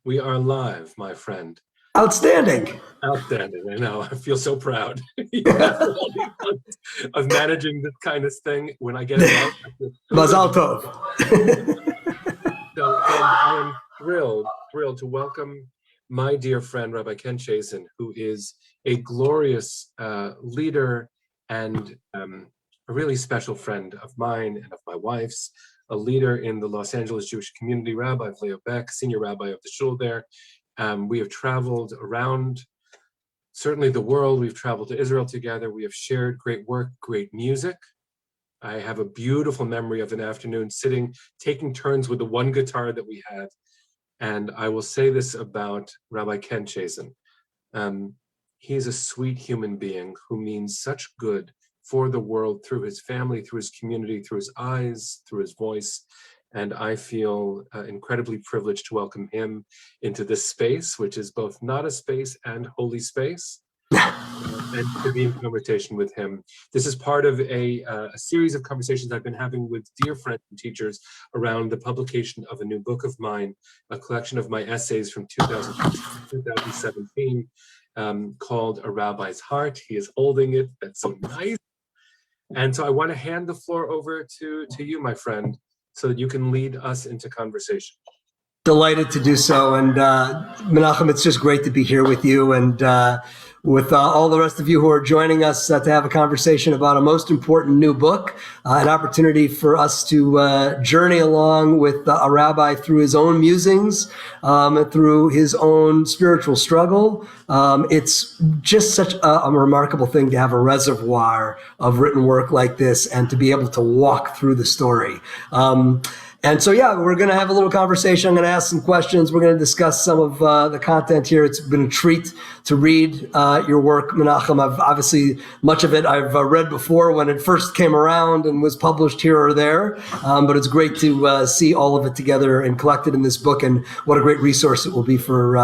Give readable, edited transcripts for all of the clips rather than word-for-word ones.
We are live, my friend. Outstanding. Outstanding. I know. I feel so proud of managing this kind of thing. When I get it right, I feel so Mazal good. tov. So, and I am thrilled to welcome my dear friend, Rabbi Ken Chasen, who is a glorious leader and a really special friend of mine and of my wife's, a leader in the Los Angeles Jewish community, Rabbi Leo Beck, senior rabbi of the shul there. We have traveled around, certainly the world. We've traveled to Israel together. We have shared great work, great music. I have a beautiful memory of an afternoon sitting, taking turns with the one guitar that we had. And I will say this about Rabbi Ken Chasen. He is a sweet human being who means such good for the world through his family, through his community, through his eyes, through his voice. And I feel incredibly privileged to welcome him into this space, which is both not a space and holy space, and to be in conversation with him. This is part of a series of conversations I've been having with dear friends and teachers around the publication of a new book of mine, a collection of my essays from 2017, called A Rabbi's Heart. He is holding it. That's so nice. And so I want to hand the floor over to you, my friend, so that you can lead us into conversation. Delighted to do so. And Menachem, it's just great to be here with you and with all the rest of you who are joining us to have a conversation about a most important new book, an opportunity for us to journey along with a rabbi through his own musings, through his own spiritual struggle. It's just such a remarkable thing to have a reservoir of written work like this and to be able to walk through the story. And so, yeah, we're going to have a little conversation. I'm going to ask some questions. We're going to discuss some of the content here. It's been a treat to read your work, Menachem. I've obviously, much of it I've read before when it first came around and was published here or there. But it's great to see all of it together and collected in this book, and what a great resource it will be for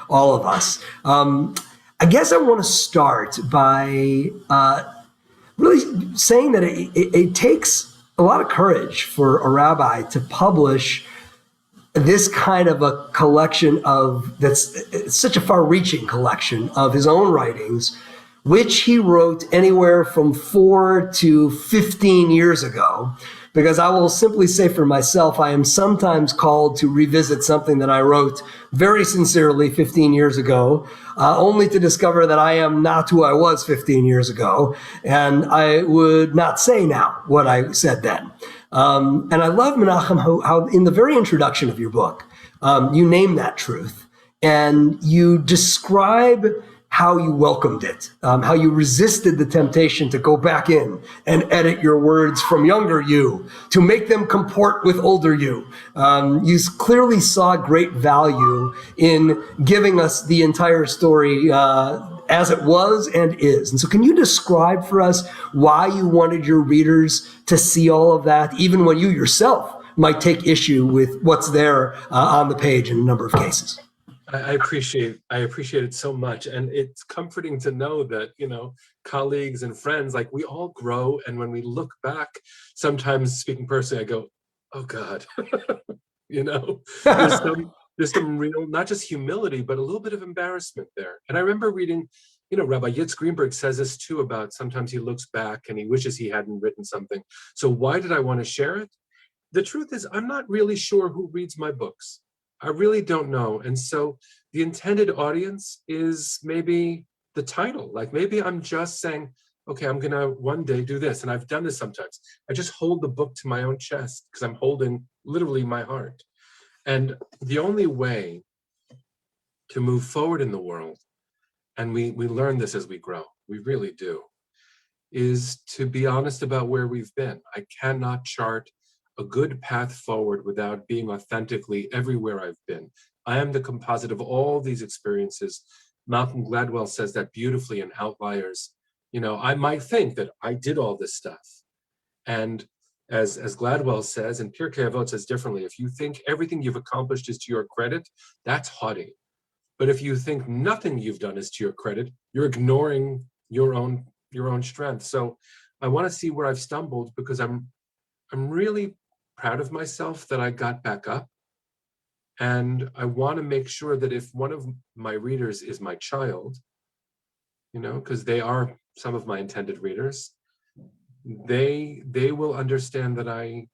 all of us. I guess I want to start by really saying that it takes a lot of courage for a rabbi to publish this kind of a collection it's such a far-reaching collection of his own writings, which he wrote anywhere from 4 to 15 years ago. Because I will simply say for myself, I am sometimes called to revisit something that I wrote very sincerely 15 years ago, only to discover that I am not who I was 15 years ago, and I would not say now what I said then. And I love, Menachem, how in the very introduction of your book, you name that truth, and you describe how you welcomed it, how you resisted the temptation to go back in and edit your words from younger you to make them comport with older you. You clearly saw great value in giving us the entire story as it was and is. And so can you describe for us why you wanted your readers to see all of that, even when you yourself might take issue with what's there on the page in a number of cases? I appreciate it so much, and it's comforting to know that, colleagues and friends, like, we all grow, and when we look back, sometimes, speaking personally, I go, oh God, there's some real, not just humility, but a little bit of embarrassment there. And I remember reading, Rabbi Yitz Greenberg says this too, about sometimes he looks back and he wishes he hadn't written something. So why did I want to share it? The truth is, I'm not really sure who reads my books. I really don't know. And so the intended audience is maybe the title. Like, maybe I'm just saying, okay, I'm going to one day do this. And I've done this sometimes. I just hold the book to my own chest because I'm holding literally my heart. And the only way to move forward in the world, and we learn this as we grow, we really do, is to be honest about where we've been. I cannot chart a good path forward without being authentically everywhere I've been. I am the composite of all these experiences. Malcolm Gladwell says that beautifully in Outliers. I might think that I did all this stuff. And as Gladwell says, and Pirkei Avot says differently, if you think everything you've accomplished is to your credit, that's haughty. But if you think nothing you've done is to your credit, you're ignoring your own strength. So I want to see where I've stumbled, because I'm really proud of myself that I got back up And I want to make sure that if one of my readers is my child, because they are some of my intended readers, they will understand that I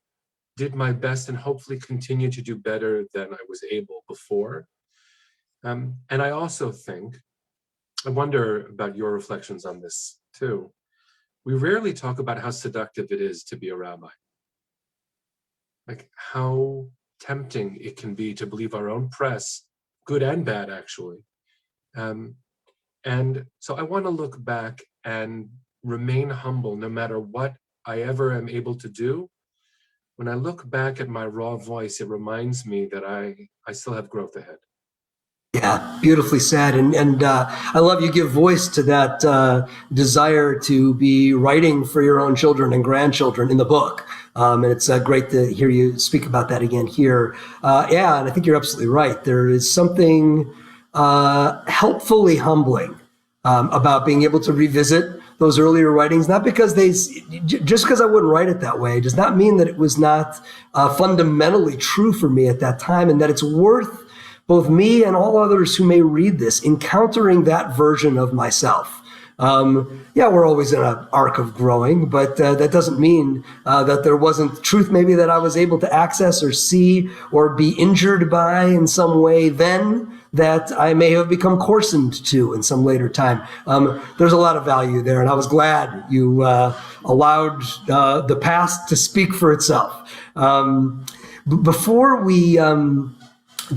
did my best and hopefully continue to do better than I was able before. And I also think, I wonder about your reflections on this too. We rarely talk about how seductive it is to be a rabbi. Like how tempting it can be to believe our own press, good and bad actually. And so I want to look back and remain humble no matter what I ever am able to do. When I look back at my raw voice, it reminds me that I still have growth ahead. Yeah, beautifully said. And I love you give voice to that desire to be writing for your own children and grandchildren in the book. And it's great to hear you speak about that again here. Yeah, and I think you're absolutely right. There is something helpfully humbling about being able to revisit those earlier writings, not because just because I wouldn't write it that way does not mean that it was not fundamentally true for me at that time, and that it's worth both me and all others who may read this encountering that version of myself. Yeah, we're always in an arc of growing, but that doesn't mean that there wasn't truth maybe that I was able to access or see or be injured by in some way then that I may have become coarsened to in some later time. There's a lot of value there, and I was glad you allowed the past to speak for itself. Before we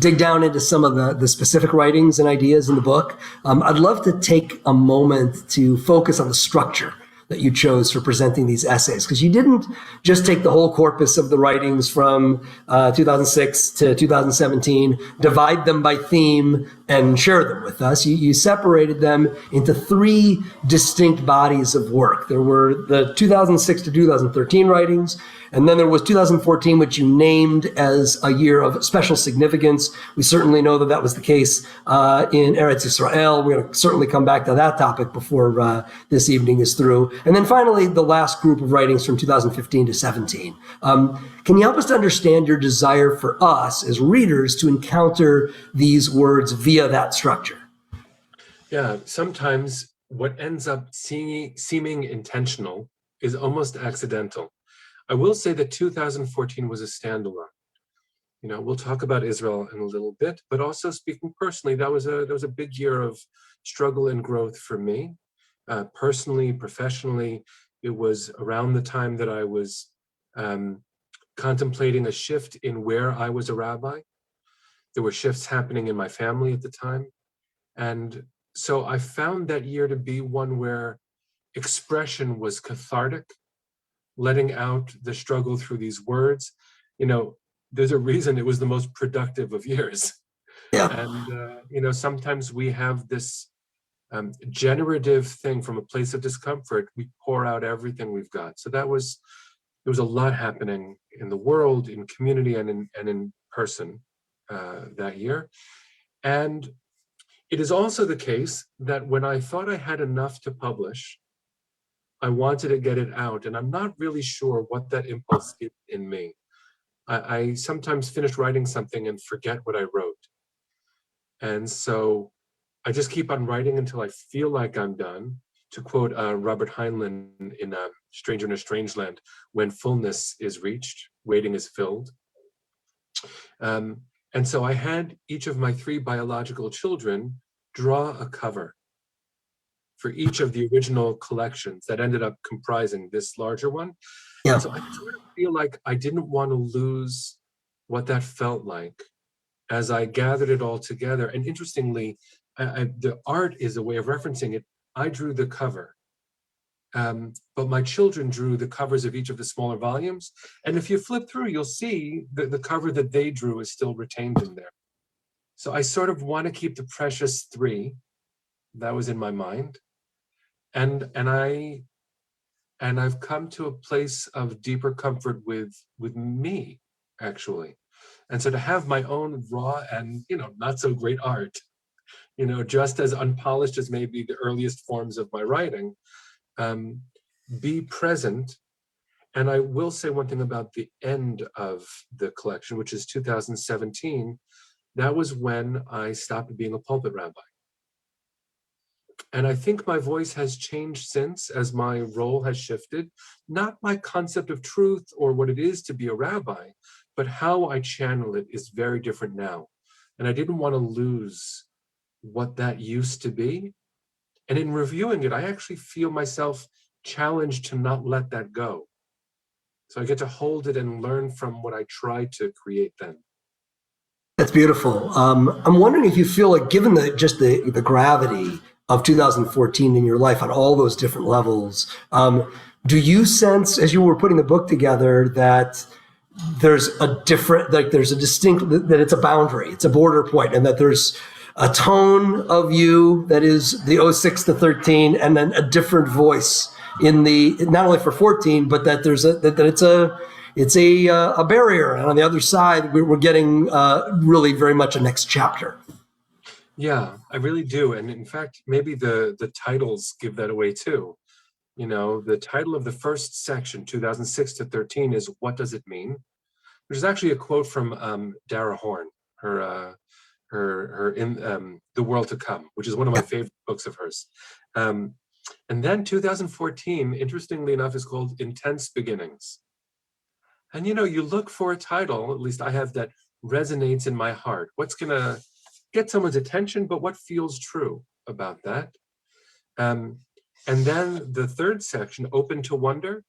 dig down into some of the specific writings and ideas in the book, I'd love to take a moment to focus on the structure that you chose for presenting these essays, because you didn't just take the whole corpus of the writings from 2006 to 2017, divide them by theme, and share them with us. You separated them into three distinct bodies of work. There were the 2006 to 2013 writings, and then there was 2014, which you named as a year of special significance. We certainly know that that was the case in Eretz Yisrael. We're going to certainly come back to that topic before this evening is through. And then finally, the last group of writings from 2015 to 17. Can you help us to understand your desire for us as readers to encounter these words via that structure? Yeah, sometimes what ends up seeming intentional is almost accidental. I will say that 2014 was a standalone. We'll talk about Israel in a little bit, but also speaking personally, that was a big year of struggle and growth for me. Personally, professionally, it was around the time that I was contemplating a shift in where I was a rabbi. There were shifts happening in my family at the time. And so I found that year to be one where expression was cathartic, letting out the struggle through these words. There's a reason it was the most productive of years. Yeah. And, sometimes we have this generative thing from a place of discomfort. We pour out everything we've got. So there was a lot happening in the world, in community, and in person that year. And it is also the case that when I thought I had enough to publish, I wanted to get it out, and I'm not really sure what that impulse is in me. I sometimes finish writing something and forget what I wrote. And so I just keep on writing until I feel like I'm done. To quote Robert Heinlein in Stranger in a Strange Land, when fullness is reached, waiting is filled. And so I had each of my three biological children draw a cover for each of the original collections that ended up comprising this larger one. Yeah. And so I sort of feel like I didn't want to lose what that felt like as I gathered it all together. And interestingly, the art is a way of referencing it. I drew the cover, but my children drew the covers of each of the smaller volumes. And if you flip through, you'll see that the cover that they drew is still retained in there. So I sort of want to keep the precious three. That was in my mind. And I've come to a place of deeper comfort with me, actually. And so to have my own raw and, not so great art, just as unpolished as maybe the earliest forms of my writing, be present. And I will say one thing about the end of the collection, which is 2017. that was when I stopped being a pulpit rabbi. And I think my voice has changed since as my role has shifted, not my concept of truth or what it is to be a rabbi, but how I channel it is very different now. And I didn't want to lose what that used to be. And in reviewing it, I actually feel myself challenged to not let that go. So I get to hold it and learn from what I tried to create then. That's beautiful. I'm wondering if you feel like, given the gravity of 2014 in your life on all those different levels, do you sense, as you were putting the book together, that there's a different, like there's a distinct, that it's a boundary, it's a border point, and that there's a tone of you that is the 06 to 13, and then a different voice in the, not only for 14, but that there's it's a barrier, and on the other side, we're getting really very much a next chapter. Yeah, I really do. And in fact, maybe the titles give that away too. You know, the title of the first section, 2006 to 13, is What Does It Mean? Which is actually a quote from Dara Horn, her in The World to Come, which is one of my favorite books of hers. And then 2014, interestingly enough, is called Intense Beginnings. And, you know, you look for a title, at least I have, that resonates in my heart. What's going to get someone's attention, but what feels true about that? And then the third section, Open to Wonder,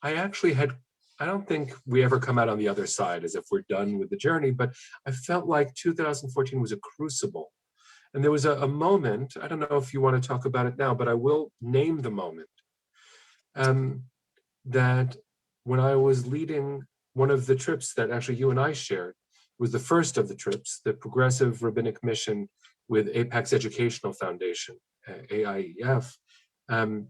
I don't think we ever come out on the other side as if we're done with the journey, but I felt like 2014 was a crucible. And there was a moment, I don't know if you want to talk about it now, but I will name the moment, that when I was leading one of the trips that actually you and I shared, was the first of the trips, the Progressive Rabbinic Mission with AIPAC's Educational Foundation, AIEF. And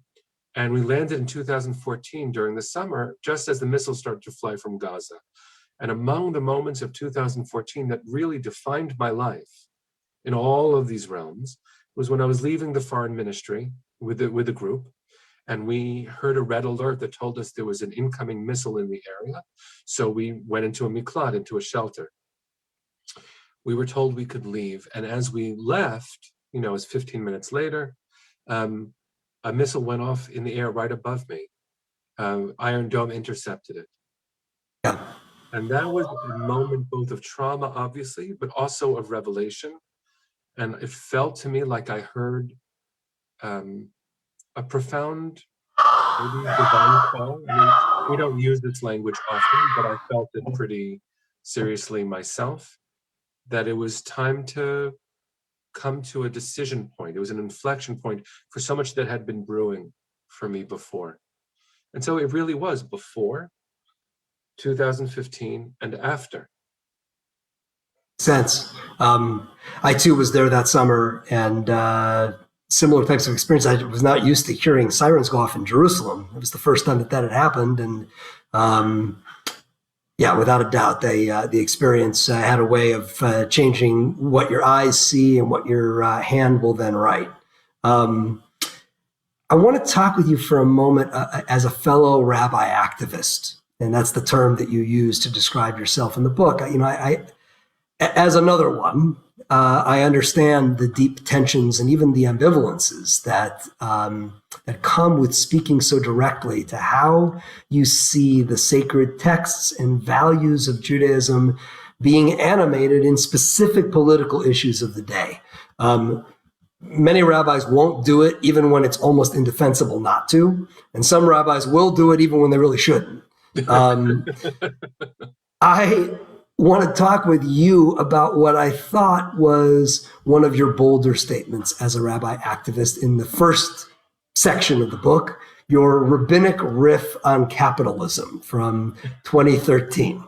we landed in 2014 during the summer, just as the missiles started to fly from Gaza. And among the moments of 2014 that really defined my life in all of these realms was when I was leaving the foreign ministry with the group, and we heard a red alert that told us there was an incoming missile in the area. So we went into a miklat, into a shelter. We were told we could leave. And as we left, you know, it was 15 minutes later, a missile went off in the air right above me. Iron Dome intercepted it. Yeah. And that was a moment both of trauma, obviously, but also of revelation. And it felt to me like I heard a profound, maybe divine call. I mean, we don't use this language often, but I felt it pretty seriously myself, that it was time to come to a decision point. It was an inflection point for so much that had been brewing for me before. And so it really was before 2015 and after. Sense. I too was there that summer, and similar types of experience. I was not used to hearing sirens go off in Jerusalem. It was the first time that had happened, and yeah, without a doubt, the experience had a way of changing what your eyes see and what your hand will then write. I want to talk with you for a moment as a fellow rabbi activist, and that's the term that you use to describe yourself in the book. You know, I as another one, I understand the deep tensions and even the ambivalences that that come with speaking so directly to how you see the sacred texts and values of Judaism being animated in specific political issues of the day. Many rabbis won't do it even when it's almost indefensible not to, and some rabbis will do it even when they really shouldn't. I want to talk with you about what I thought was one of your bolder statements as a rabbi activist in the first section of the book, your rabbinic riff on capitalism from 2013.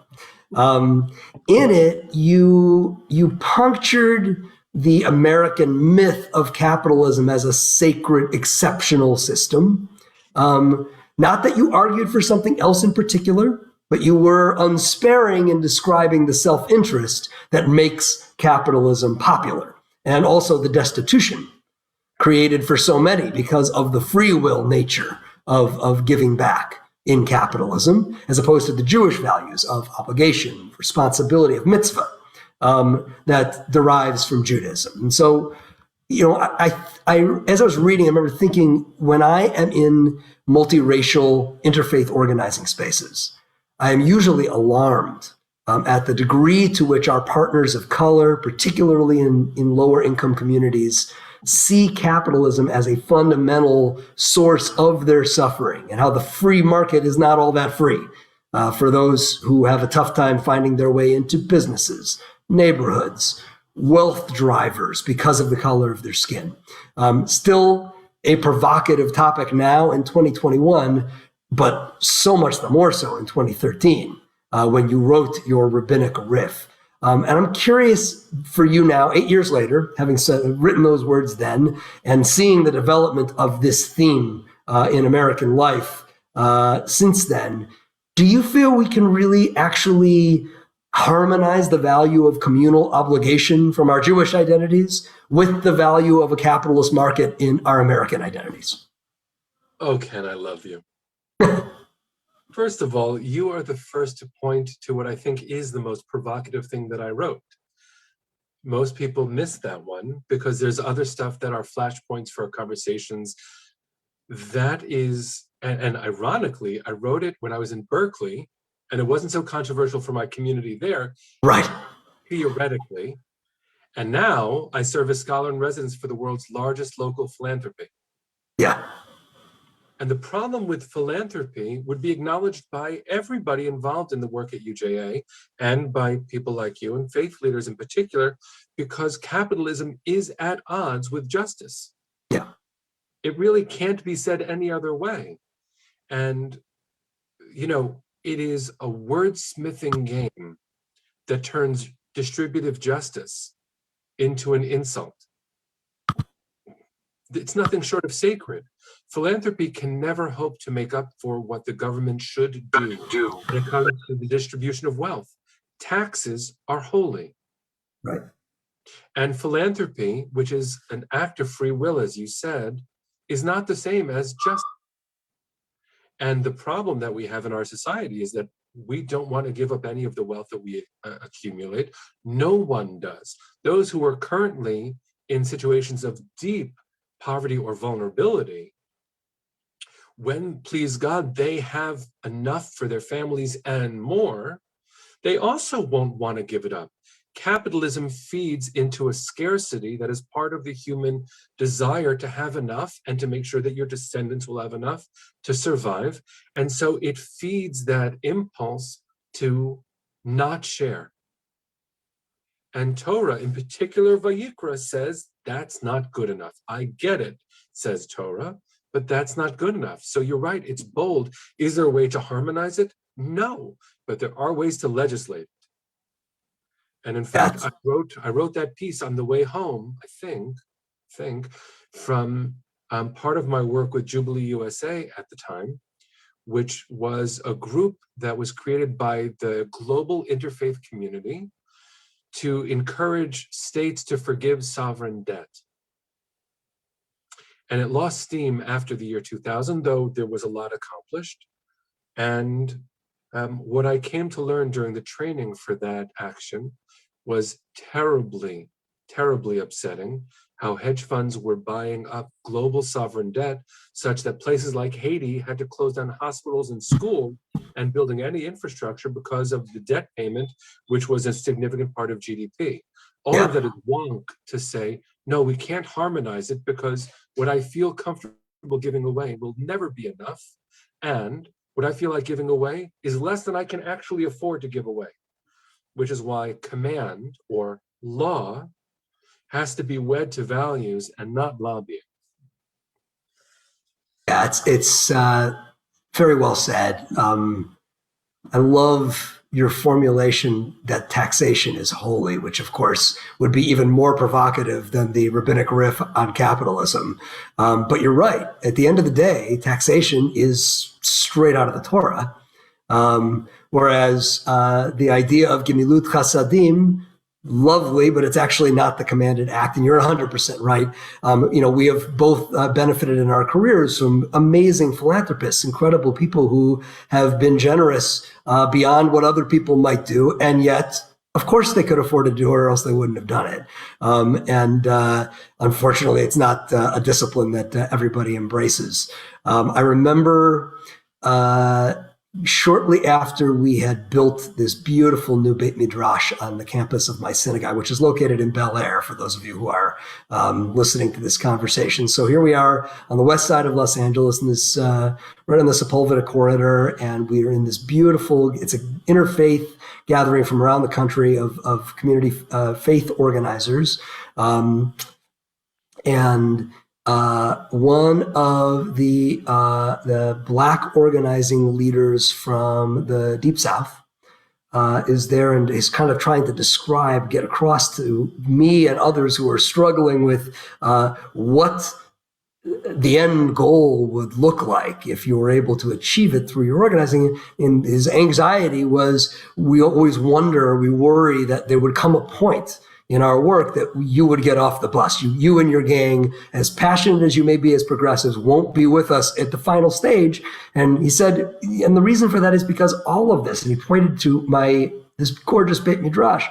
In it, you punctured the American myth of capitalism as a sacred, exceptional system. Not that you argued for something else in particular, but you were unsparing in describing the self-interest that makes capitalism popular, and also the destitution created for so many because of the free will nature of giving back in capitalism, as opposed to the Jewish values of obligation, responsibility, of mitzvah. that derives from Judaism. And so, I as I was reading, I remember thinking, when I am in multiracial interfaith organizing spaces, I am usually alarmed at the degree to which our partners of color, particularly in lower income communities, see capitalism as a fundamental source of their suffering, and how the free market is not all that free for those who have a tough time finding their way into businesses, neighborhoods, wealth drivers because of the color of their skin. Still a provocative topic now in 2021, but so much the more so in 2013 when you wrote your rabbinic riff. And I'm curious for you now, 8 years later, having written those words then, and seeing the development of this theme in American life since then, do you feel we can really actually harmonize the value of communal obligation from our Jewish identities with the value of a capitalist market in our American identities? Oh, Ken, I love you. First of all, you are the first to point to what I think is the most provocative thing that I wrote. Most people miss that one because there's other stuff that are flashpoints for our conversations. That is, and ironically, I wrote it when I was in Berkeley, and it wasn't so controversial for my community there, right? Theoretically. And now I serve as scholar in residence for the world's largest local philanthropy. Yeah. And the problem with philanthropy would be acknowledged by everybody involved in the work at UJA and by people like you and faith leaders in particular, because capitalism is at odds with justice. Yeah. It really can't be said any other way. And, it is a wordsmithing game that turns distributive justice into an insult. It's nothing short of sacred. Philanthropy can never hope to make up for what the government should do when it comes to the distribution of wealth. Taxes are holy. Right. And philanthropy, which is an act of free will, as you said, is not the same as justice. And the problem that we have in our society is that we don't want to give up any of the wealth that we accumulate. No one does. Those who are currently in situations of deep poverty or vulnerability, when, please God, they have enough for their families and more, they also won't want to give it up. Capitalism feeds into a scarcity that is part of the human desire to have enough and to make sure that your descendants will have enough to survive. And so it feeds that impulse to not share. And Torah, in particular Vayikra, says that's not good enough. I get it, says Torah, but that's not good enough. So you're right, it's bold. Is there a way to harmonize it? No, but there are ways to legislate it. And in fact, I wrote that piece on the way home, I think, from part of my work with Jubilee USA at the time, which was a group that was created by the global interfaith community to encourage states to forgive sovereign debt. And it lost steam after the year 2000, though there was a lot accomplished. And what I came to learn during the training for that action was terribly, terribly upsetting, how hedge funds were buying up global sovereign debt such that places like Haiti had to close down hospitals and schools and building any infrastructure because of the debt payment, which was a significant part of GDP. All of that is wonk to say, no, we can't harmonize it because what I feel comfortable giving away will never be enough. And what I feel like giving away is less than I can actually afford to give away, which is why command or law has to be wed to values and not lobbying. Yeah, it's very well said. I love your formulation that taxation is holy, which of course would be even more provocative than the rabbinic riff on capitalism. But you're right. At the end of the day, taxation is straight out of the Torah. Whereas the idea of gemilut chasadim, lovely, but it's actually not the commanded act. And you're 100% right. We have both benefited in our careers from amazing philanthropists, incredible people who have been generous beyond what other people might do. And yet Of course they could afford to do it, or else they wouldn't have done it. Unfortunately, it's not a discipline that everybody embraces. I remember shortly after we had built this beautiful new Beit Midrash on the campus of my synagogue, which is located in Bel Air, for those of you who are listening to this conversation. So here we are on the west side of Los Angeles, in this right on the Sepulveda corridor, and we are in this beautiful, it's an interfaith gathering from around the country of community faith organizers. One of the Black organizing leaders from the Deep South is there, and is kind of trying to get across to me and others who are struggling with what the end goal would look like if you were able to achieve it through your organizing. And his anxiety was, we always wonder, we worry that there would come a point in our work that you would get off the bus. You and your gang, as passionate as you may be as progressives, won't be with us at the final stage. And he said, and the reason for that is because all of this, and he pointed to this gorgeous Beit Midrash,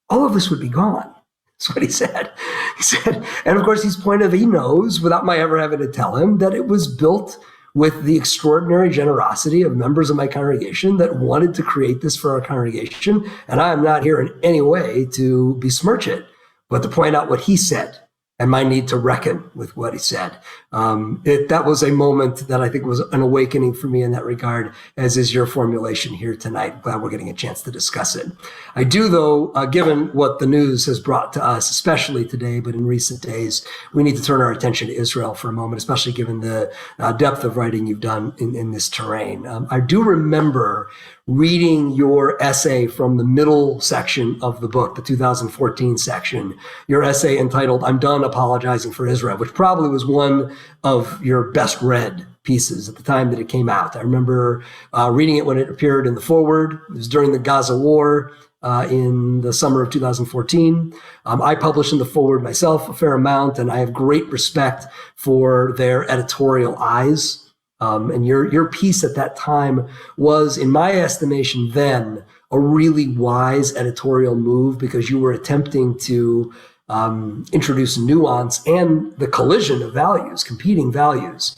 all of this would be gone. That's what he said. He said, and of course he knows, without my ever having to tell him, that it was built with the extraordinary generosity of members of my congregation that wanted to create this for our congregation. And I am not here in any way to besmirch it, but to point out what he said and my need to reckon with what he said. That was a moment that I think was an awakening for me in that regard, as is your formulation here tonight. Glad we're getting a chance to discuss it. I do, though, given what the news has brought to us, especially today, but in recent days, we need to turn our attention to Israel for a moment, especially given the depth of writing you've done in this terrain. I do remember reading your essay from the middle section of the book, the 2014 section, your essay entitled, "I'm Done Apologizing for Israel," which probably was one of your best read pieces at the time that it came out. I remember reading it when it appeared in the foreword. It was during the Gaza war in the summer of 2014. I published in the foreword myself a fair amount, and I have great respect for their editorial eyes. And your piece at that time was, in my estimation then, a really wise editorial move, because you were attempting to introduce nuance and the collision of values, competing values,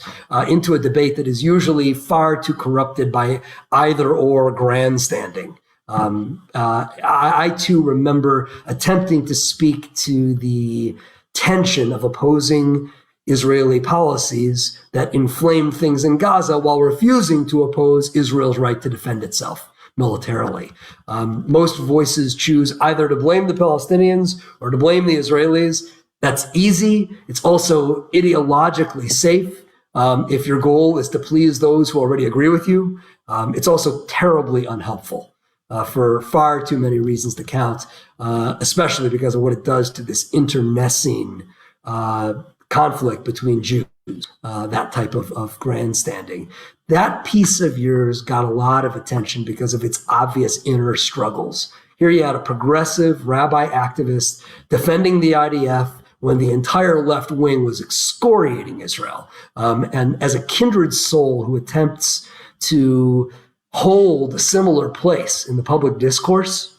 into a debate that is usually far too corrupted by either or grandstanding. I too remember attempting to speak to the tension of opposing Israeli policies that inflamed things in Gaza while refusing to oppose Israel's right to defend itself militarily. Most voices choose either to blame the Palestinians or to blame the Israelis. That's easy. It's also ideologically safe. If your goal is to please those who already agree with you, it's also terribly unhelpful for far too many reasons to count, especially because of what it does to this internecine conflict between Jews, that type of grandstanding. That piece of yours got a lot of attention because of its obvious inner struggles. Here you had a progressive rabbi activist defending the IDF when the entire left wing was excoriating Israel. And as a kindred soul who attempts to hold a similar place in the public discourse,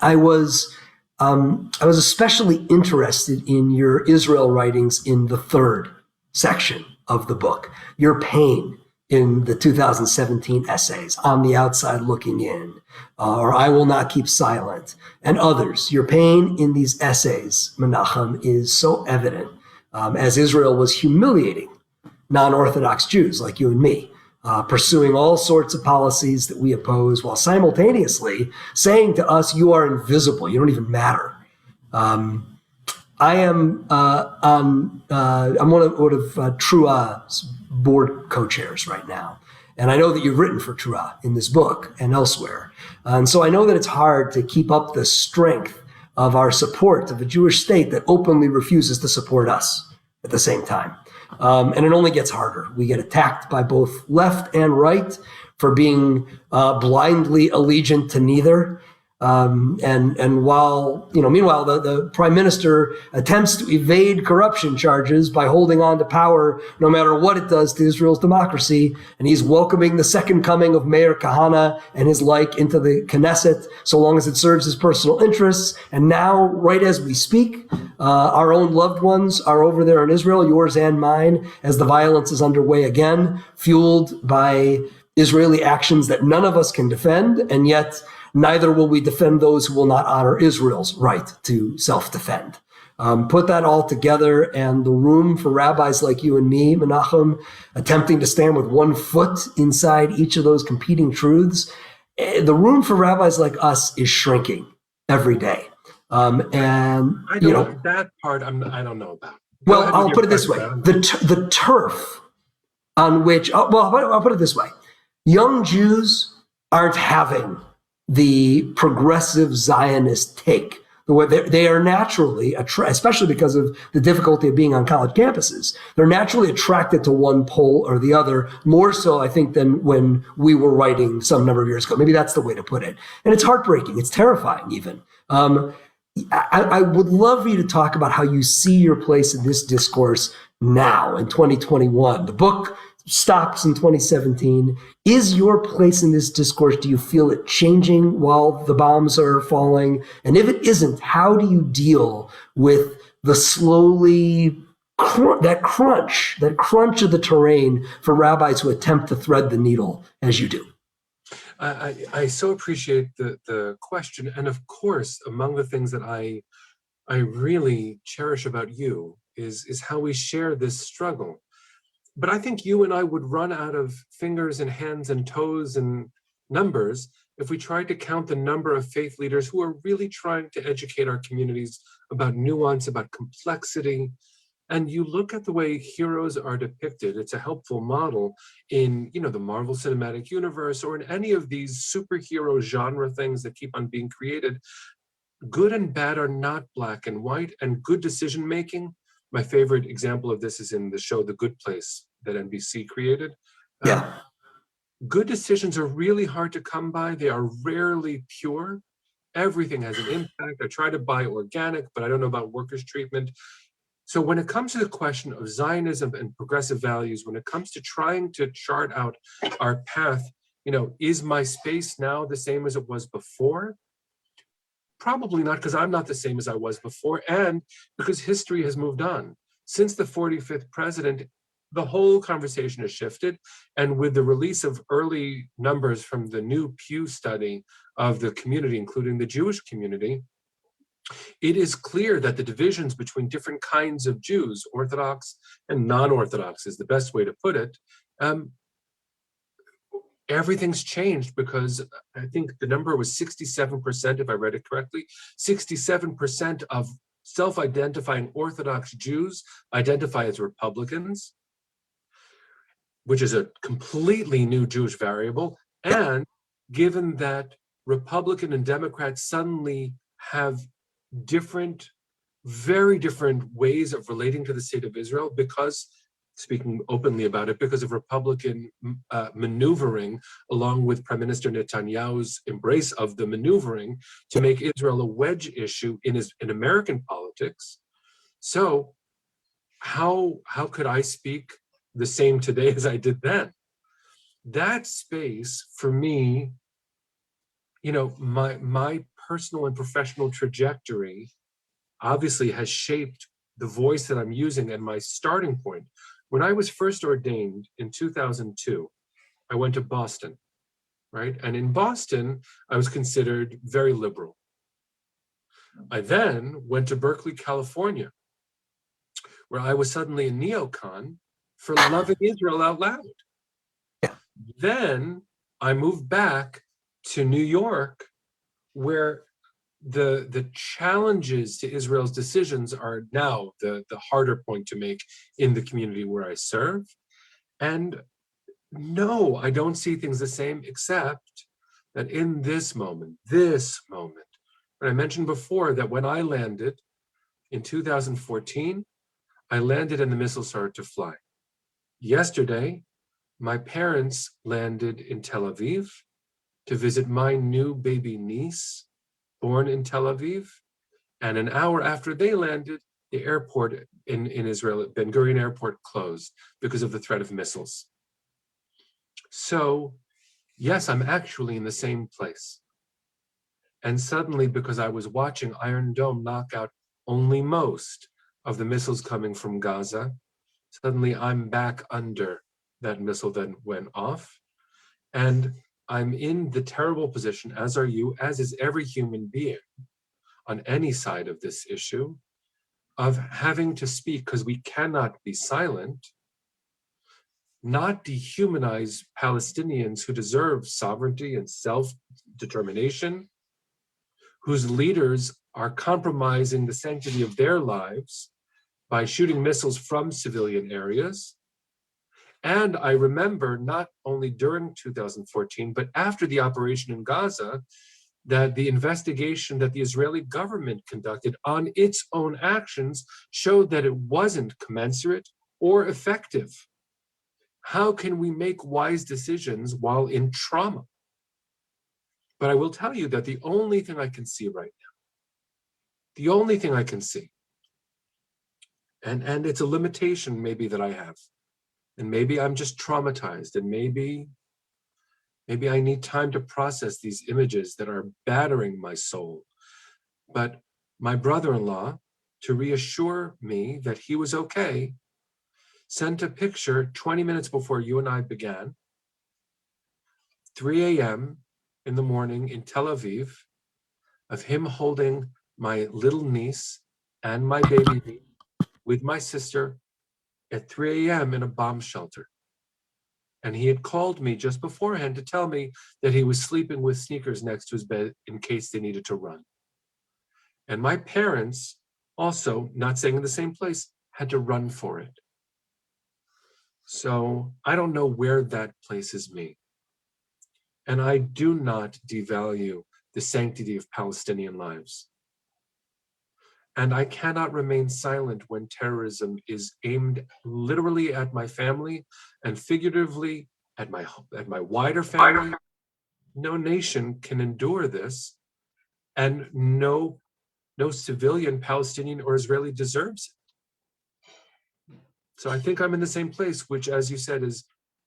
I was especially interested in your Israel writings in the third section of the book, your pain in the 2017 essays, "On the Outside Looking In," or "I Will Not Keep Silent," and others. Your pain in these essays, Menachem, is so evident, as Israel was humiliating non-Orthodox Jews like you and me, pursuing all sorts of policies that we oppose, while simultaneously saying to us, "You are invisible. You don't even matter." I am I'm one of Truah's board co-chairs right now, and I know that you've written for Truah in this book and elsewhere, and so I know that it's hard to keep up the strength of our support of a Jewish state that openly refuses to support us at the same time. And it only gets harder. We get attacked by both left and right for being blindly allegiant to neither. And while, meanwhile, the prime minister attempts to evade corruption charges by holding on to power no matter what it does to Israel's democracy. And he's welcoming the second coming of Meyer Kahana and his like into the Knesset, so long as it serves his personal interests. And now, right as we speak, our own loved ones are over there in Israel, yours and mine, as the violence is underway again, fueled by Israeli actions that none of us can defend, and yet neither will we defend those who will not honor Israel's right to self-defend. Put that all together, and the room for rabbis like you and me, Menachem, attempting to stand with one foot inside each of those competing truths, the room for rabbis like us is shrinking every day. And I don't know that part. I don't know about. Well, I'll put it this way: the turf on which, I'll put it this way: young Jews aren't having the progressive Zionist take. They are naturally, especially because of the difficulty of being on college campuses, they're naturally attracted to one pole or the other, more so, I think, than when we were writing some number of years ago. Maybe that's the way to put it. And it's heartbreaking. It's terrifying, even. I would love for you to talk about how you see your place in this discourse now in 2021. The book stops in 2017. Is your place in this discourse, do you feel it changing while the bombs are falling? And if it isn't, how do you deal with the slowly, that crunch of the terrain for rabbis who attempt to thread the needle as you do? I so appreciate the question. And of course, among the things that I really cherish about you is how we share this struggle. But I think you and I would run out of fingers and hands and toes and numbers if we tried to count the number of faith leaders who are really trying to educate our communities about nuance, about complexity. And you look at the way heroes are depicted, it's a helpful model in, the Marvel Cinematic Universe or in any of these superhero genre things that keep on being created. Good and bad are not black and white, and good decision-making. My favorite example of this is in the show The Good Place that NBC created. Yeah. Good decisions are really hard to come by. They are rarely pure. Everything has an impact. I try to buy organic, but I don't know about workers' treatment. So when it comes to the question of Zionism and progressive values, when it comes to trying to chart out our path, is my space now the same as it was before? Probably not, because I'm not the same as I was before, and because history has moved on. Since the 45th president, the whole conversation has shifted, and with the release of early numbers from the new Pew study of the community, including the Jewish community, it is clear that the divisions between different kinds of Jews, Orthodox and non-Orthodox is the best way to put it, everything's changed, because I think the number was 67%, if I read it correctly, 67% of self-identifying Orthodox Jews identify as Republicans, which is a completely new Jewish variable. And given that Republican and Democrats suddenly have very different ways of relating to the state of Israel, because, speaking openly about it, because of Republican maneuvering, along with Prime Minister Netanyahu's embrace of the maneuvering to make Israel a wedge issue in American politics. So how could I speak the same today as I did then? That space for me, my personal and professional trajectory obviously has shaped the voice that I'm using and my starting point. When I was first ordained in 2002, I went to Boston, right? And in Boston, I was considered very liberal. I then went to Berkeley, California, where I was suddenly a neocon for loving Israel out loud. Then I moved back to New York, where the challenges to Israel's decisions are now the harder point to make in the community where I serve. And no, I don't see things the same, except that in this moment, when I mentioned before that when I landed in 2014, I landed and the missiles started to fly. Yesterday, my parents landed in Tel Aviv to visit my new baby niece born in Tel Aviv. And an hour after they landed, the airport in Israel, Ben Gurion Airport, closed because of the threat of missiles. So, yes, I'm actually in the same place. And suddenly, because I was watching Iron Dome knock out only most of the missiles coming from Gaza, suddenly I'm back under that missile that went off. And I'm in the terrible position, as are you, as is every human being on any side of this issue, of having to speak because we cannot be silent, not dehumanize Palestinians who deserve sovereignty and self-determination, whose leaders are compromising the sanctity of their lives by shooting missiles from civilian areas. And I remember not only during 2014, but after the operation in Gaza, that the investigation that the Israeli government conducted on its own actions showed that it wasn't commensurate or effective. How can we make wise decisions while in trauma? But I will tell you that the only thing I can see right now, the only thing I can see, and it's a limitation maybe that I have, and maybe I'm just traumatized, and maybe I need time to process these images that are battering my soul. But my brother-in-law, to reassure me that he was okay, sent a picture 20 minutes before you and I began, 3 a.m. in the morning in Tel Aviv, of him holding my little niece and my baby niece with my sister at 3 a.m. in a bomb shelter. And he had called me just beforehand to tell me that he was sleeping with sneakers next to his bed in case they needed to run. And my parents, also not staying in the same place, had to run for it. So I don't know where that places me. And I do not devalue the sanctity of Palestinian lives. And I cannot remain silent when terrorism is aimed literally at my family and figuratively at my wider family. No nation can endure this, and no civilian, Palestinian or Israeli, deserves it. So I think I'm in the same place, which, as you said, is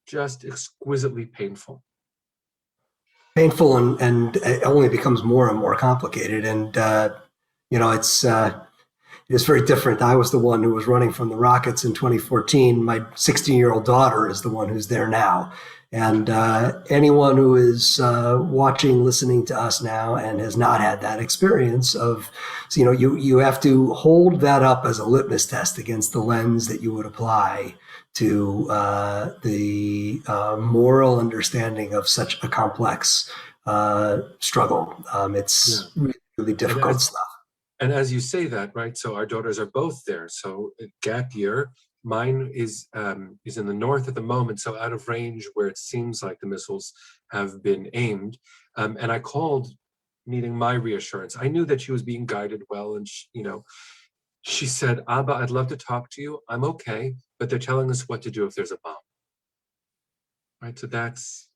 just exquisitely painful. Painful, and it only becomes more and more complicated. And it's very different. I was the one who was running from the rockets in 2014. My 16-year-old daughter is the one who's there now. And anyone who is watching, listening to us now and has not had that experience of, you have to hold that up as a litmus test against the lens that you would apply to the moral understanding of such a complex struggle. It's really difficult stuff. And as you say that, right, so our daughters are both there. So gap year, mine is in the north at the moment, so out of range where it seems like the missiles have been aimed. And I called needing my reassurance. I knew that she was being guided well, and she said, "Abba, I'd love to talk to you. I'm okay, but they're telling us what to do if there's a bomb." Right, so that's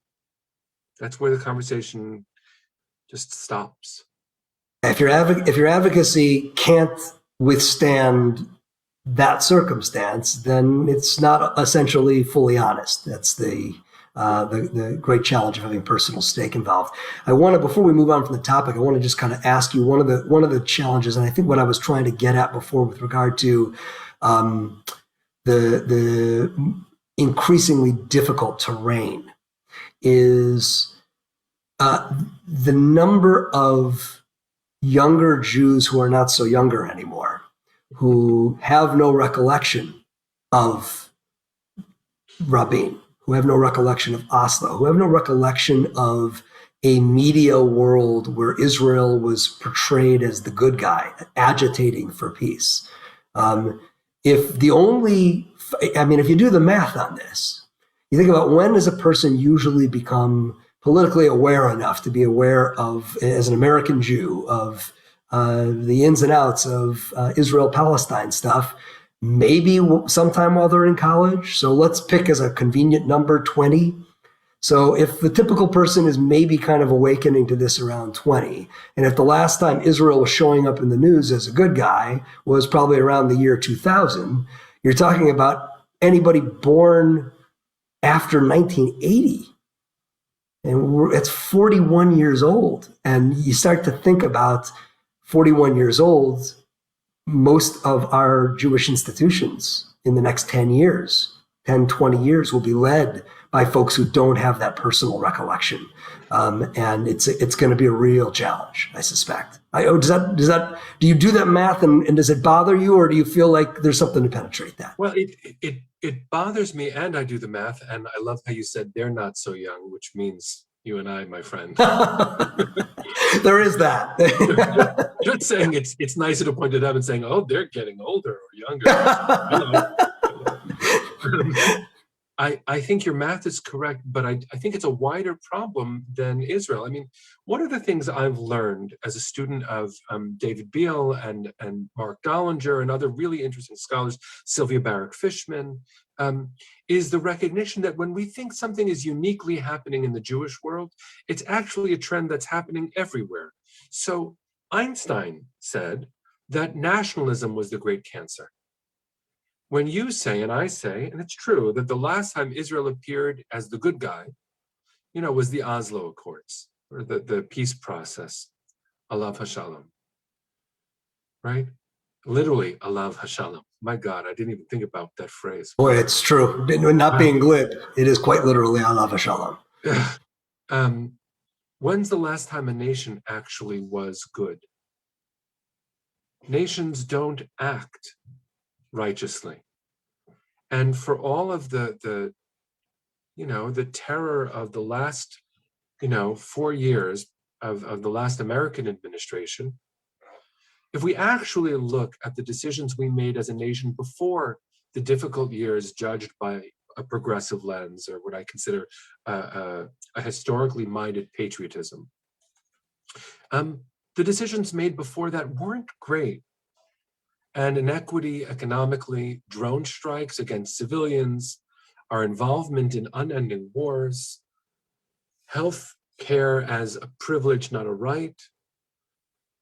where the conversation just stops. If your advocacy can't withstand that circumstance, then it's not essentially fully honest. That's the great challenge of having personal stake involved. Before we move on from the topic, I want to just kind of ask you one of the challenges, and I think what I was trying to get at before with regard to the increasingly difficult terrain is the number of younger Jews who are not so younger anymore, who have no recollection of Rabin, who have no recollection of Oslo, who have no recollection of a media world where Israel was portrayed as the good guy, agitating for peace. If you do the math on this, you think about when does a person usually become politically aware enough to be aware of, as an American Jew, of the ins and outs of Israel-Palestine stuff, maybe sometime while they're in college. So let's pick as a convenient number 20. So if the typical person is maybe kind of awakening to this around 20, and if the last time Israel was showing up in the news as a good guy was probably around the year 2000, you're talking about anybody born after 1980. And it's 41 years old. And you start to think about 41 years old, most of our Jewish institutions in the next 10 years, 10, 20 years will be led by folks who don't have that personal recollection. And it's going to be a real challenge, I suspect. Do you do that math and does it bother you, or do you feel like there's something to penetrate that? Well, it bothers me, and I do the math, and I love how you said they're not so young, which means you and I, my friend. There is that. You're saying it's nicer to point it out and saying, oh, they're getting older or younger. I think your math is correct, but I think it's a wider problem than Israel. I mean, one of the things I've learned as a student of David Beale and Mark Dollinger and other really interesting scholars, Sylvia Barrett-Fishman, is the recognition that when we think something is uniquely happening in the Jewish world, it's actually a trend that's happening everywhere. So Einstein said that nationalism was the great cancer. When you say, and I say, and it's true, that the last time Israel appeared as the good guy, was the Oslo Accords, or the peace process, Alav Hashalom, right? Literally, Alav Hashalom. My God, I didn't even think about that phrase. Boy, it's true. Not being glib, it is quite literally Alav Hashalom. When's the last time a nation actually was good? Nations don't act righteously. And for all of the terror of the last, 4 years of the last American administration, if we actually look at the decisions we made as a nation before the difficult years judged by a progressive lens, or what I consider a historically minded patriotism, the decisions made before that weren't great. And inequity economically, drone strikes against civilians, our involvement in unending wars, health care as a privilege, not a right,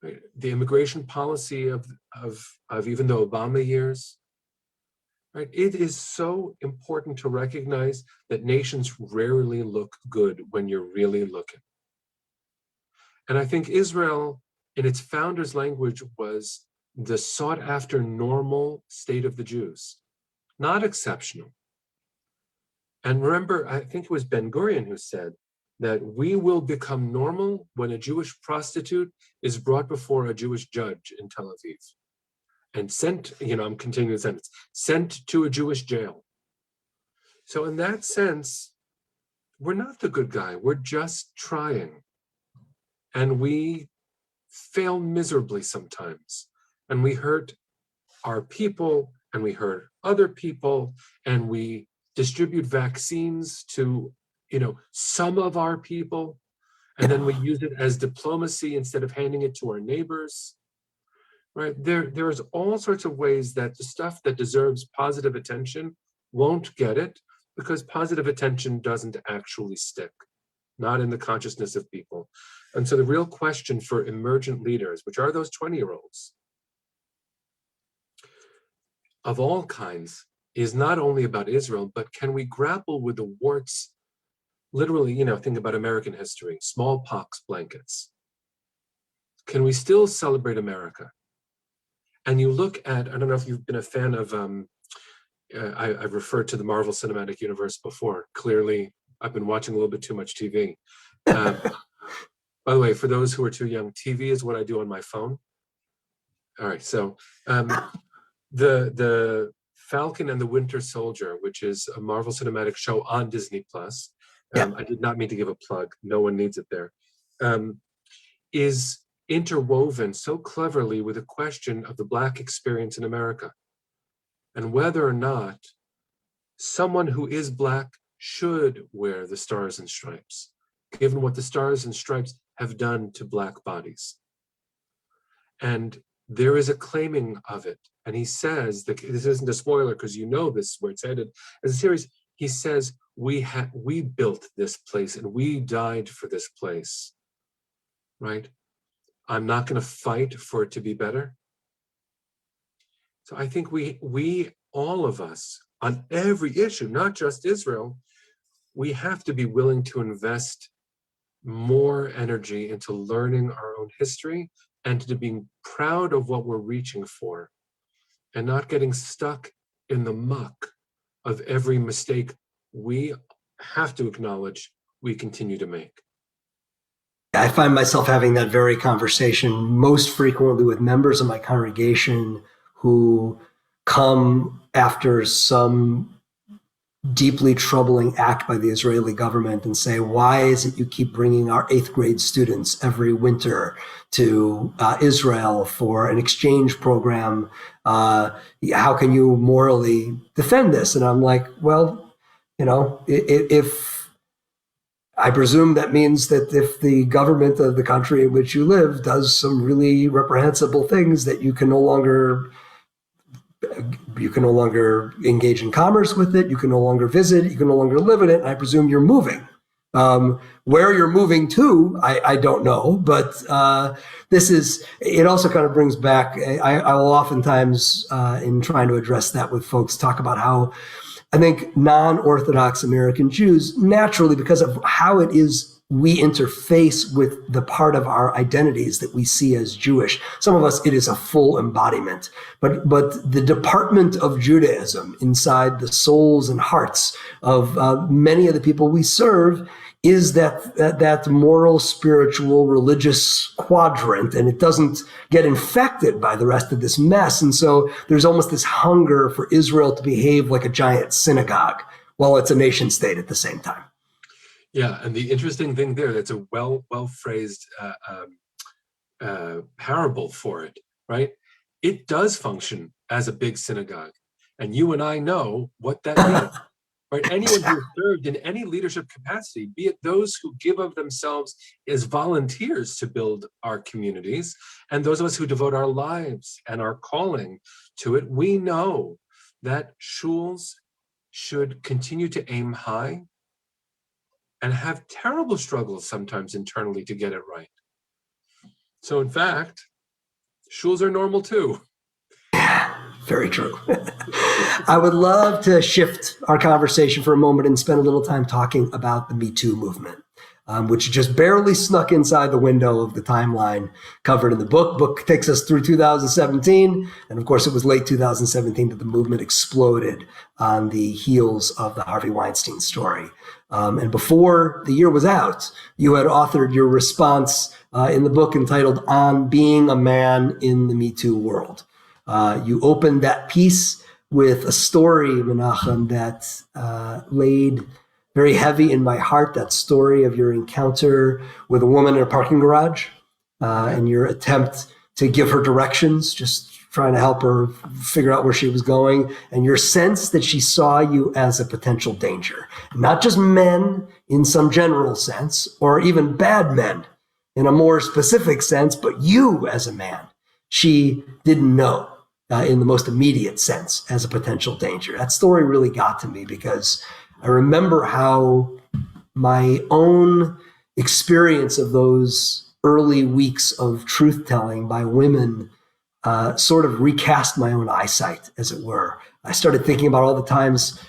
right? The immigration policy of even the Obama years, right? It is so important to recognize that nations rarely look good when you're really looking. And I think Israel, in its founder's language, was the sought-after normal state of the Jews, not exceptional. And remember, I think it was Ben Gurion who said that we will become normal when a Jewish prostitute is brought before a Jewish judge in Tel Aviv and sent, I'm continuing the sentence, sent to a Jewish jail. So in that sense, we're not the good guy, we're just trying. And we fail miserably sometimes. And we hurt our people, and we hurt other people, and we distribute vaccines to, some of our people, and then we use it as diplomacy instead of handing it to our neighbors, right? There's all sorts of ways that the stuff that deserves positive attention won't get it, because positive attention doesn't actually stick, not in the consciousness of people. And so the real question for emergent leaders, which are those 20-year-olds, of all kinds, is not only about Israel, but can we grapple with the warts, literally, think about American history, smallpox blankets. Can we still celebrate America? And you look at, I don't know if you've been a fan of, I've referred to the Marvel Cinematic Universe before. Clearly, I've been watching a little bit too much TV. By the way, for those who are too young, TV is what I do on my phone. All right, so the Falcon and the Winter Soldier, which is a Marvel Cinematic show on Disney Plus. I did not mean to give a plug. No one needs it there. Is interwoven so cleverly with the question of the Black experience in America, and whether or not someone who is Black should wear the Stars and Stripes, given what the Stars and Stripes have done to Black bodies. And there is a claiming of it. And he says, that this isn't a spoiler because this is where it's headed as a series. He says, we built this place and we died for this place, right? I'm not going to fight for it to be better. So I think we all of us on every issue, not just Israel, we have to be willing to invest more energy into learning our own history and to being proud of what we're reaching for and not getting stuck in the muck of every mistake we have to acknowledge we continue to make. I find myself having that very conversation most frequently with members of my congregation who come after some deeply troubling act by the Israeli government and say, why is it you keep bringing our 8th grade students every winter to Israel for an exchange program? How can you morally defend this? And I'm like, well, if I presume that means that if the government of the country in which you live does some really reprehensible things, that you can no longer engage in commerce with it, you can no longer visit, you can no longer live in it, and I presume you're moving. Where you're moving to, I don't know, but it also kind of brings back, I will oftentimes, in trying to address that with folks, talk about how I think non-Orthodox American Jews, naturally, because of how it is we interface with the part of our identities that we see as Jewish. Some of us, it is a full embodiment, but the department of Judaism inside the souls and hearts of many of the people we serve is that moral, spiritual, religious quadrant, and it doesn't get infected by the rest of this mess. And so there's almost this hunger for Israel to behave like a giant synagogue while it's a nation state at the same time. Yeah, and the interesting thing there, that's a well phrased parable for it, right? It does function as a big synagogue, and you and I know what that means. Right? Anyone who has served in any leadership capacity, be it those who give of themselves as volunteers to build our communities, and those of us who devote our lives and our calling to it, we know that shuls should continue to aim high and have terrible struggles sometimes internally to get it right. So in fact, shuls are normal too. Very true. I would love to shift our conversation for a moment and spend a little time talking about the Me Too movement, which just barely snuck inside the window of the timeline covered in the book. Book takes us through 2017. And of course, it was late 2017 that the movement exploded on the heels of the Harvey Weinstein story. And before the year was out, you had authored your response in the book entitled On Being a Man in the Me Too World. You opened that piece with a story, Menachem, that laid very heavy in my heart, that story of your encounter with a woman in a parking garage and your attempt to give her directions, just trying to help her figure out where she was going, and your sense that she saw you as a potential danger. Not just men in some general sense, or even bad men in a more specific sense, but you as a man. She didn't know in the most immediate sense as a potential danger. That story really got to me because I remember how my own experience of those early weeks of truth-telling by women sort of recast my own eyesight, as it were. I started thinking about all the times,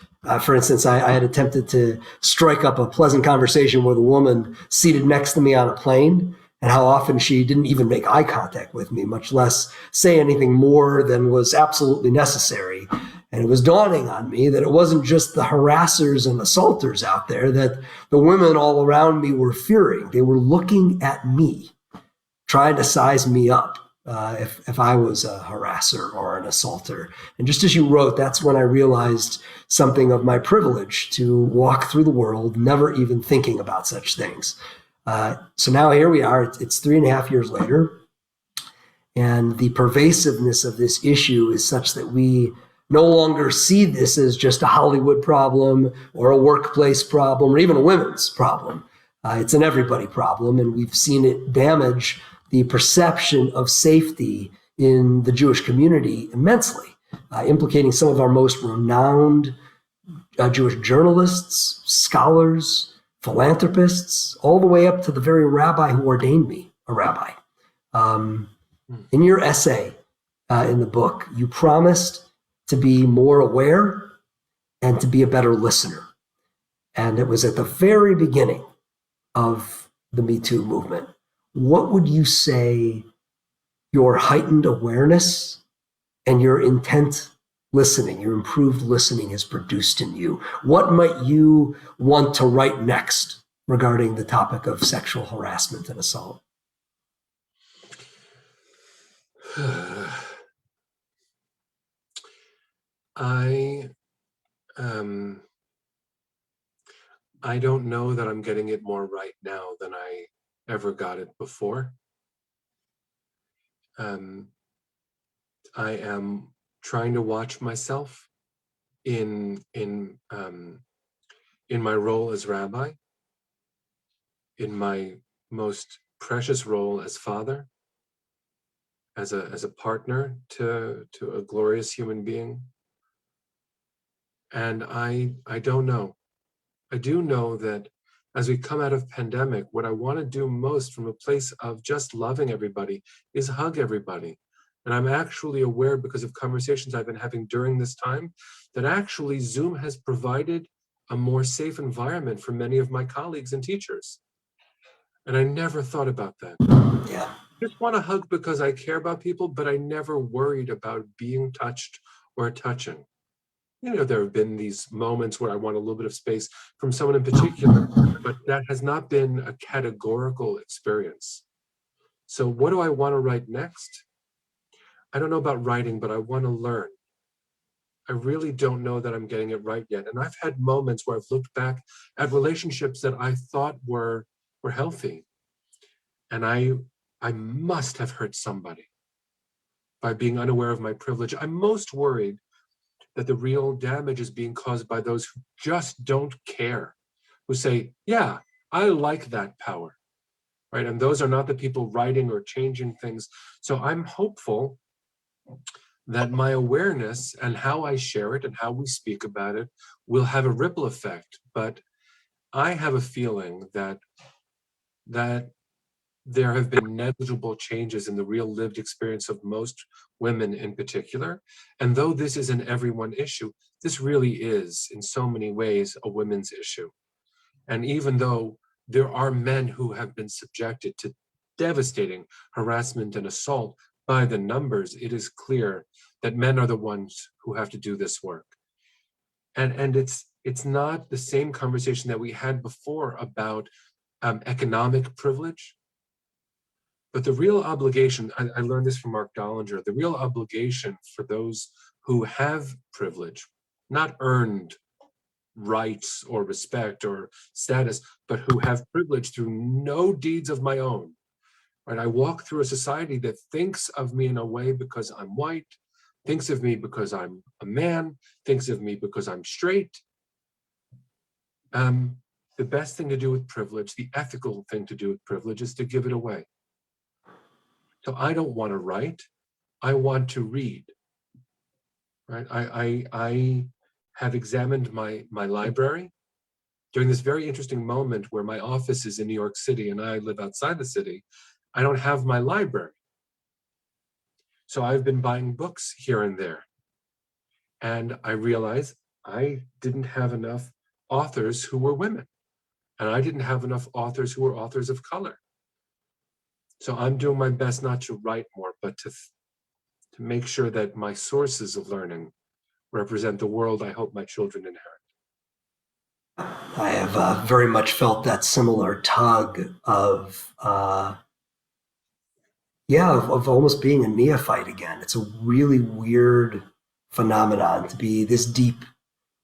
for instance, I had attempted to strike up a pleasant conversation with a woman seated next to me on a plane, and how often she didn't even make eye contact with me, much less say anything more than was absolutely necessary. And it was dawning on me that it wasn't just the harassers and assaulters out there, that the women all around me were fearing. They were looking at me, trying to size me up if I was a harasser or an assaulter. And just as you wrote, that's when I realized something of my privilege to walk through the world, never even thinking about such things. So now here we are, it's 3.5 years later, and the pervasiveness of this issue is such that we no longer see this as just a Hollywood problem or a workplace problem or even a women's problem. It's an everybody problem, and we've seen it damage the perception of safety in the Jewish community immensely, implicating some of our most renowned Jewish journalists, scholars, philanthropists, all the way up to the very rabbi who ordained me a rabbi. In your essay in the book, you promised to be more aware and to be a better listener. And it was at the very beginning of the Me Too movement. What would you say your heightened awareness and your intent listening, your improved listening has produced in you? What might you want to write next regarding the topic of sexual harassment and assault? I don't know that I'm getting it more right now than I ever got it before. I am trying to watch myself in my role as rabbi, in my most precious role as father, as a partner to a glorious human being. And I don't know. I do know that as we come out of pandemic, what I want to do most from a place of just loving everybody is hug everybody. And I'm actually aware, because of conversations I've been having during this time, that actually Zoom has provided a more safe environment for many of my colleagues and teachers. And I never thought about that. Yeah. I just want to hug because I care about people, but I never worried about being touched or touching. You know, there have been these moments where I want a little bit of space from someone in particular, but that has not been a categorical experience. So what do I want to write next? I don't know about writing, but I want to learn. I really don't know that I'm getting it right yet. And I've had moments where I've looked back at relationships that I thought were healthy. And I must have hurt somebody by being unaware of my privilege. I'm most worried that the real damage is being caused by those who just don't care, who say, yeah, I like that power, right? And those are not the people writing or changing things. So I'm hopeful that my awareness and how I share it and how we speak about it will have a ripple effect. But I have a feeling that there have been negligible changes in the real lived experience of most women in particular. And though this is an everyone issue, this really is in so many ways a women's issue. And even though there are men who have been subjected to devastating harassment and assault by the numbers, it is clear that men are the ones who have to do this work. And it's not the same conversation that we had before about economic privilege. But the real obligation, I learned this from Mark Dollinger, the real obligation for those who have privilege, not earned rights or respect or status, but who have privilege through no deeds of my own. Right? I walk through a society that thinks of me in a way because I'm white, thinks of me because I'm a man, thinks of me because I'm straight. The best thing to do with privilege, the ethical thing to do with privilege, is to give it away. So I don't want to write, I want to read. Right? I have examined my library during this very interesting moment where my office is in New York City and I live outside the city. I don't have my library. So I've been buying books here and there. And I realized I didn't have enough authors who were women. And I didn't have enough authors who were authors of color. So I'm doing my best not to write more, but to make sure that my sources of learning represent the world I hope my children inherit. I have very much felt that similar tug of almost being a neophyte again. It's a really weird phenomenon to be this deep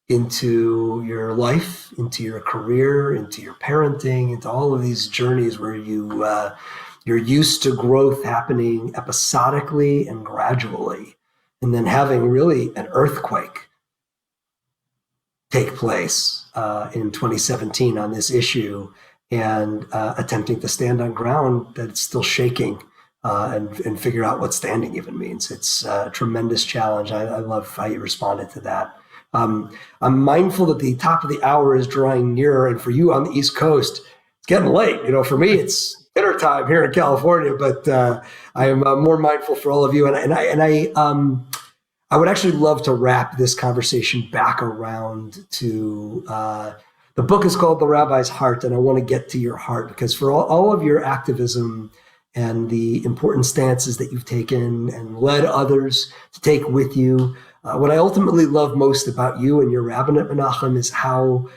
into your life, into your career, into your parenting, into all of these journeys where you're used to growth happening episodically and gradually, and then having really an earthquake take place in 2017 on this issue, and attempting to stand on ground that's still shaking and figure out what standing even means. It's a tremendous challenge. I love how you responded to that I'm mindful that the top of the hour is drawing nearer, and for you on the East Coast, it's getting late. For me, it's dinner time here in California, but I am more mindful for all of you. I would actually love to wrap this conversation back around to the book is called The Rabbi's Heart, and I want to get to your heart because for all of your activism and the important stances that you've taken and led others to take with you, what I ultimately love most about you and your rabbinate, Menachem, is how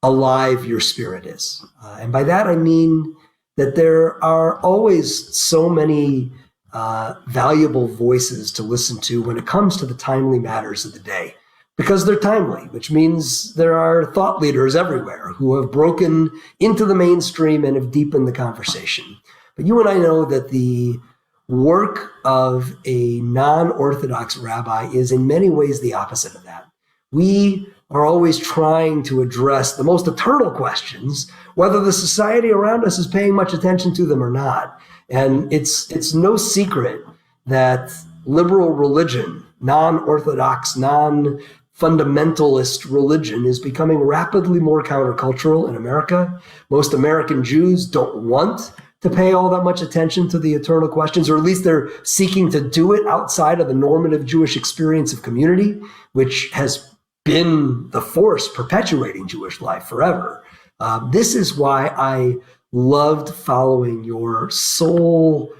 alive your spirit is. And by that, I mean that there are always so many valuable voices to listen to when it comes to the timely matters of the day, because they're timely, which means there are thought leaders everywhere who have broken into the mainstream and have deepened the conversation. But you and I know that the work of a non-Orthodox rabbi is in many ways the opposite of that. We are always trying to address the most eternal questions, whether the society around us is paying much attention to them or not. And it's no secret that liberal religion, non-Orthodox, non-fundamentalist religion is becoming rapidly more countercultural in America. Most American Jews don't want to pay all that much attention to the eternal questions, or at least they're seeking to do it outside of the normative Jewish experience of community, which has been the force perpetuating Jewish life forever. This is why I loved following your soul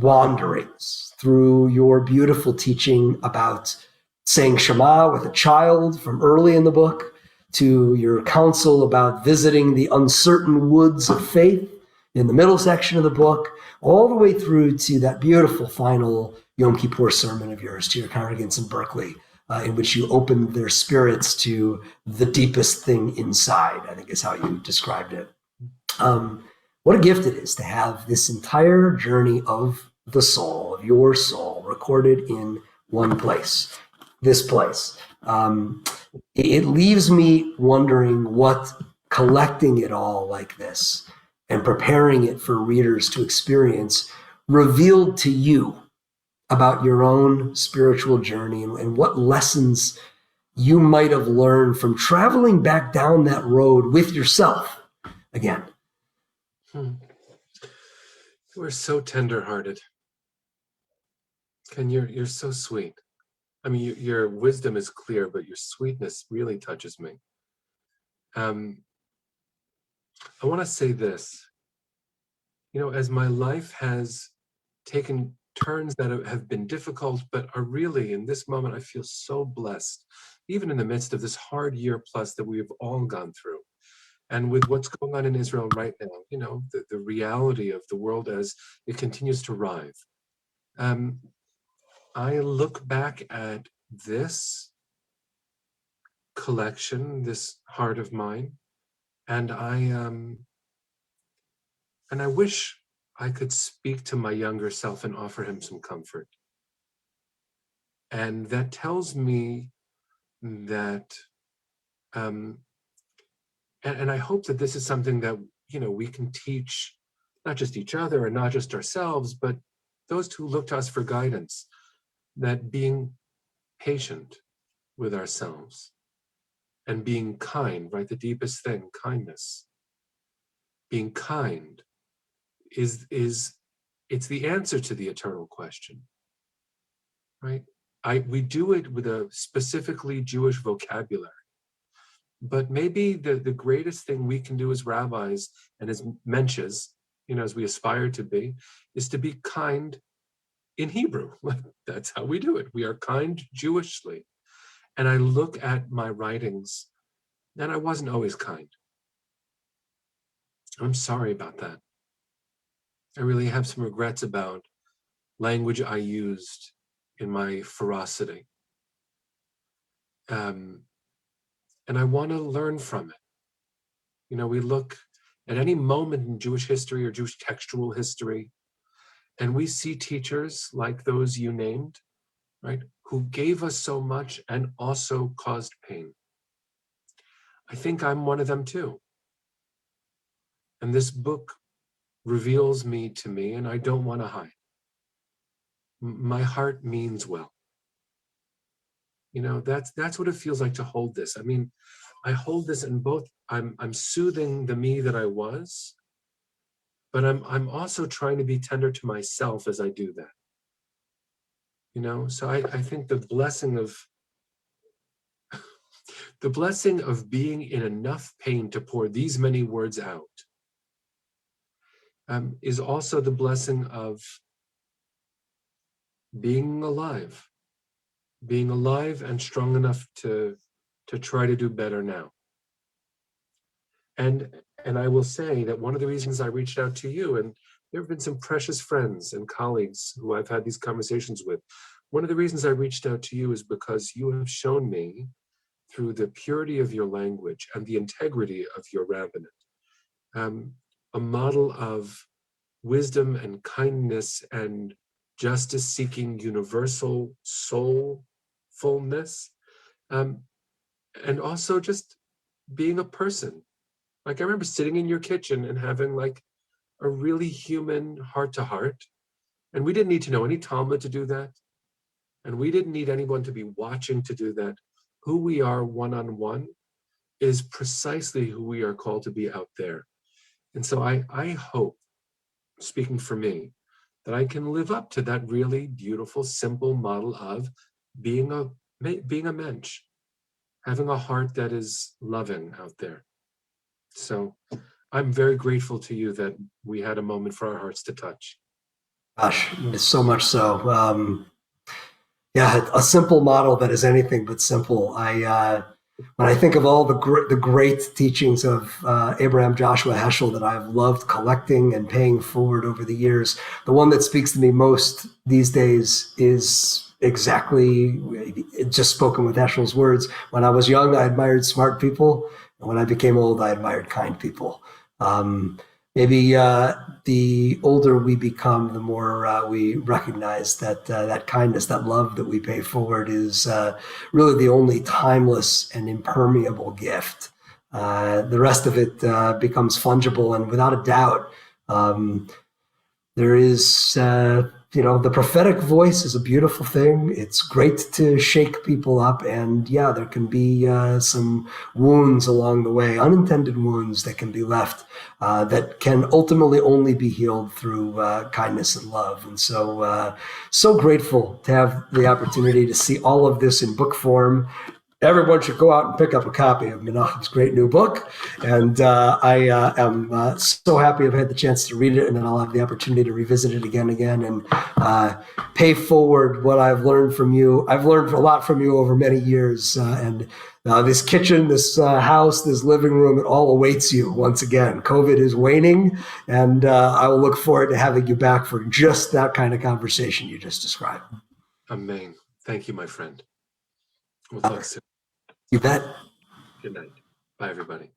wanderings through your beautiful teaching about saying Shema with a child from early in the book, to your counsel about visiting the uncertain woods of faith in the middle section of the book, all the way through to that beautiful final Yom Kippur sermon of yours to your congregants in Berkeley, in which you opened their spirits to the deepest thing inside, I think is how you described it. What a gift it is to have this entire journey of the soul, of your soul, recorded in one place, this place. It leaves me wondering what collecting it all like this and preparing it for readers to experience revealed to you about your own spiritual journey and what lessons you might have learned from traveling back down that road with yourself again. You are so tender-hearted. And you're so sweet. I mean, your wisdom is clear, but your sweetness really touches me. I want to say this. As my life has taken turns that have been difficult, but are really, in this moment, I feel so blessed, even in the midst of this hard year plus that we have all gone through. And with what's going on in Israel right now, the reality of the world as it continues to writhe. I look back at this collection, this heart of mine, and I wish I could speak to my younger self and offer him some comfort. And that tells me that, and I hope that this is something that, we can teach not just each other and not just ourselves, but those who look to us for guidance, that being patient with ourselves and being kind, right? The deepest thing, kindness. Being kind it's the answer to the eternal question, right? We do it with a specifically Jewish vocabulary, but maybe the greatest thing we can do as rabbis and as mensches, as we aspire to be, is to be kind in Hebrew. That's how we do it. We are kind Jewishly. And I look at my writings, and I wasn't always kind. I'm sorry about that. I really have some regrets about language I used in my ferocity. And I want to learn from it. We look at any moment in Jewish history or Jewish textual history, and we see teachers like those you named, right, who gave us so much and also caused pain. I think I'm one of them too. And this book reveals me to me, and I don't want to hide. My heart means well. That's what it feels like to hold this. I mean, I hold this in both. I'm soothing the me that I was, but I'm also trying to be tender to myself as I do that. So I think the blessing of being in enough pain to pour these many words out is also the blessing of being alive and strong enough to try to do better now. And I will say that one of the reasons I reached out to you, and there have been some precious friends and colleagues who I've had these conversations with, one of the reasons I reached out to you is because you have shown me, through the purity of your language and the integrity of your rabbinate, a model of wisdom and kindness and justice-seeking universal soulfulness, and also just being a person. Like, I remember sitting in your kitchen and having like a really human heart-to-heart, and we didn't need to know any Talmud to do that, and we didn't need anyone to be watching to do that. Who we are one-on-one is precisely who we are called to be out there. And so I hope, speaking for me, that I can live up to that really beautiful, simple model of being a mensch, having a heart that is loving out there. So I'm very grateful to you that we had a moment for our hearts to touch. Gosh, so much so. Yeah, a simple model that is anything but simple. When I think of all the great teachings of Abraham Joshua Heschel that I've loved collecting and paying forward over the years, the one that speaks to me most these days is exactly, just spoken with Heschel's words. When I was young, I admired smart people. And when I became old, I admired kind people. Maybe the older we become, the more we recognize that that kindness, that love that we pay forward is really the only timeless and impermeable gift. The rest of it becomes fungible, and without a doubt, there is, the prophetic voice is a beautiful thing. It's great to shake people up. And yeah, there can be some wounds along the way, unintended wounds that can be left that can ultimately only be healed through kindness and love. And so, so grateful to have the opportunity to see all of this in book form. Everyone should go out and pick up a copy of Menachem's great new book. And I am so happy I've had the chance to read it, and then I'll have the opportunity to revisit it again and pay forward what I've learned from you. I've learned a lot from you over many years. And this kitchen, this house, this living room, it all awaits you once again. COVID is waning, and I will look forward to having you back for just that kind of conversation you just described. Amen. Thank you, my friend. We'll talk soon. You bet. Good night. Bye, everybody.